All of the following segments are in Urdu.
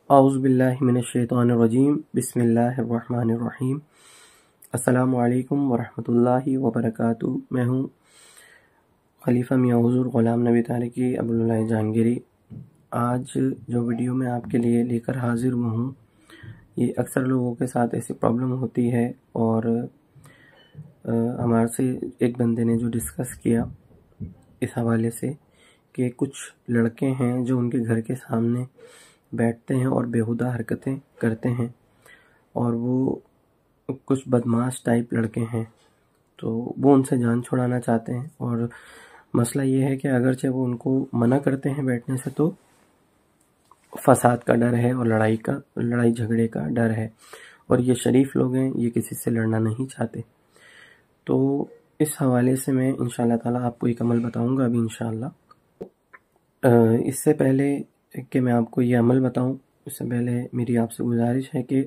اعوذ باللہ من الشیطان الرجیم بسم اللہ الرحمن الرحیم۔ السلام علیکم ورحمۃ اللہ وبرکاتہ۔ میں ہوں خلیفہ میاں حضور غلام نبی تارکی ابواللہ جہانگیری۔ آج جو ویڈیو میں آپ کے لیے لے کر حاضر ہوں، یہ اکثر لوگوں کے ساتھ ایسی پرابلم ہوتی ہے، اور ہمارے سے ایک بندے نے جو ڈسکس کیا اس حوالے سے کہ کچھ لڑکے ہیں جو ان کے گھر کے سامنے بیٹھتے ہیں اور بیہودہ حرکتیں کرتے ہیں، اور وہ کچھ بدماش ٹائپ لڑکے ہیں، تو وہ ان سے جان چھڑانا چاہتے ہیں۔ اور مسئلہ یہ ہے کہ اگرچہ وہ ان کو منع کرتے ہیں بیٹھنے سے، تو فساد کا ڈر ہے اور لڑائی جھگڑے کا ڈر ہے، اور یہ شریف لوگ ہیں، یہ کسی سے لڑنا نہیں چاہتے۔ تو اس حوالے سے میں انشاءاللہ تعالیٰ آپ کو ایک عمل بتاؤں گا ابھی انشاءاللہ۔ اس سے پہلے کہ میں آپ کو یہ عمل بتاؤں، اس سے پہلے میری آپ سے گزارش ہے کہ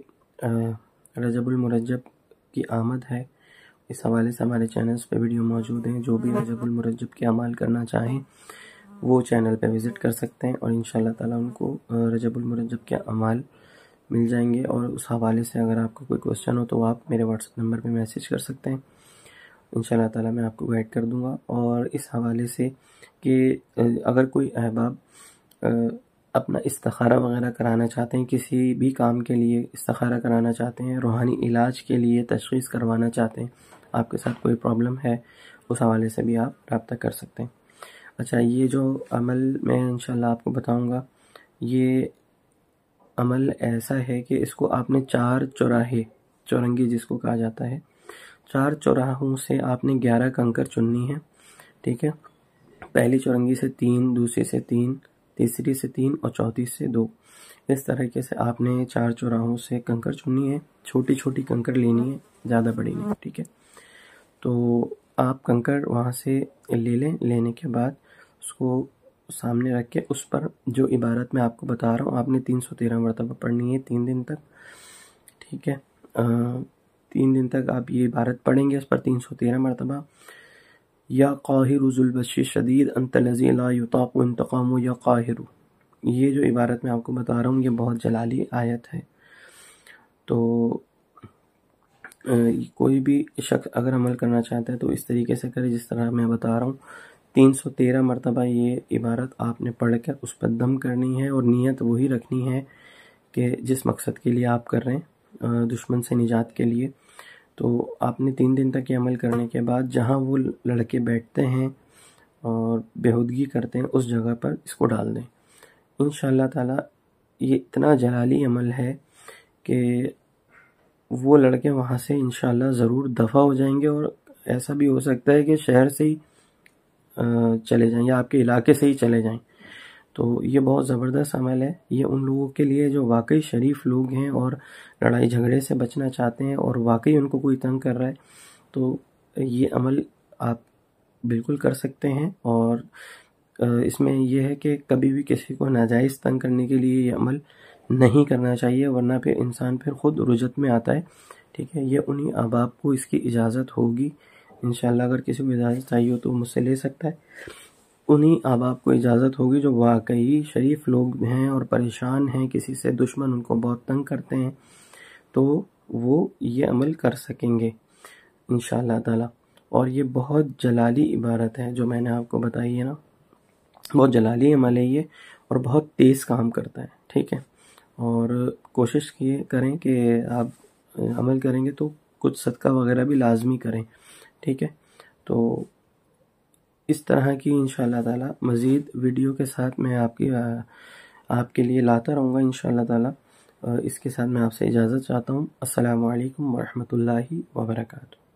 رجب المرجب کی آمد ہے، اس حوالے سے ہمارے چینلز پہ ویڈیو موجود ہیں۔ جو بھی رجب المرجب کے اعمال کرنا چاہیں وہ چینل پہ وزٹ کر سکتے ہیں، اور انشاءاللہ تعالیٰ ان کو رجب المرجب کے اعمال مل جائیں گے۔ اور اس حوالے سے اگر آپ کو کوئی کوسچن ہو تو آپ میرے واٹس ایپ نمبر پہ میسیج کر سکتے ہیں، انشاءاللہ تعالیٰ میں آپ کو گائیڈ کر دوں گا۔ اور اس حوالے سے کہ اگر کوئی احباب اپنا استخارہ وغیرہ کرانا چاہتے ہیں، کسی بھی کام کے لیے استخارہ کرانا چاہتے ہیں، روحانی علاج کے لیے تشخیص کروانا چاہتے ہیں، آپ کے ساتھ کوئی پرابلم ہے، اس حوالے سے بھی آپ رابطہ کر سکتے ہیں۔ اچھا، یہ جو عمل میں انشاءاللہ آپ کو بتاؤں گا، یہ عمل ایسا ہے کہ اس کو آپ نے 4 چوراہے، چورنگی جس کو کہا جاتا ہے، 4 چوراہوں سے آپ نے 11 کنکر چننی ہے، ٹھیک ہے۔ پہلی چورنگی سے 3، دوسری سے 3، تیسری سے 3 اور چوتھی سے 2۔ اس طریقے سے آپ نے 4 چوراہوں سے کنکر چننی ہے، چھوٹی چھوٹی کنکر لینی ہے، زیادہ بڑی نہیں، ٹھیک ہے۔ تو آپ کنکر وہاں سے لے لیں، لینے کے بعد اس کو سامنے رکھ کے اس پر جو عبارت میں آپ کو بتا رہا ہوں آپ نے 313 مرتبہ پڑھنی ہے 3 دن تک، ٹھیک ہے۔ 3 دن تک آپ یہ عبارت پڑھیں گے اس پر 313 مرتبہ۔ یا قاہر ذو البطش شدید انت الذی لا یطاق انتقام یا قاہر، یہ جو عبارت میں آپ کو بتا رہا ہوں یہ بہت جلالی آیت ہے۔ تو کوئی بھی شخص اگر عمل کرنا چاہتا ہے تو اس طریقے سے کرے جس طرح میں بتا رہا ہوں۔ 313 مرتبہ یہ عبارت آپ نے پڑھ کر اس پر دم کرنی ہے، اور نیت وہی رکھنی ہے کہ جس مقصد کے لیے آپ کر رہے ہیں، دشمن سے نجات کے لیے۔ تو آپ نے 3 دن تک یہ عمل کرنے کے بعد جہاں وہ لڑکے بیٹھتے ہیں اور بیہودگی کرتے ہیں اس جگہ پر اس کو ڈال دیں۔ انشاءاللہ تعالیٰ یہ اتنا جلالی عمل ہے کہ وہ لڑکے وہاں سے انشاءاللہ ضرور دفع ہو جائیں گے، اور ایسا بھی ہو سکتا ہے کہ شہر سے ہی چلے جائیں یا آپ کے علاقے سے ہی چلے جائیں۔ تو یہ بہت زبردست عمل ہے، یہ ان لوگوں کے لیے جو واقعی شریف لوگ ہیں اور لڑائی جھگڑے سے بچنا چاہتے ہیں، اور واقعی ان کو کوئی تنگ کر رہا ہے، تو یہ عمل آپ بالکل کر سکتے ہیں۔ اور اس میں یہ ہے کہ کبھی بھی کسی کو ناجائز تنگ کرنے کے لیے یہ عمل نہیں کرنا چاہیے، ورنہ پھر انسان پھر خود رجت میں آتا ہے، ٹھیک ہے۔ یہ انہی احباب کو اس کی اجازت ہوگی، انشاءاللہ اگر کسی کو اجازت چاہیے ہو تو مجھ سے لے سکتا ہے۔ انہی احباب کو اجازت ہوگی جو واقعی شریف لوگ ہیں اور پریشان ہیں، کسی سے دشمن ان کو بہت تنگ کرتے ہیں، تو وہ یہ عمل کر سکیں گے انشاءاللہ تعالی۔ اور یہ بہت جلالی عبارت ہے جو میں نے آپ کو بتائی ہے نا، بہت جلالی عمل ہے یہ، اور بہت تیز کام کرتا ہے، ٹھیک ہے۔ اور کوشش کریں کہ آپ عمل کریں گے تو کچھ صدقہ وغیرہ بھی لازمی کریں، ٹھیک ہے۔ تو اس طرح کی انشاءاللہ تعالی مزید ویڈیو کے ساتھ میں آپ کے لیے لاتا رہوں گا انشاءاللہ تعالی۔ اس کے ساتھ میں آپ سے اجازت چاہتا ہوں۔ السلام علیکم ورحمۃ اللہ وبرکاتہ۔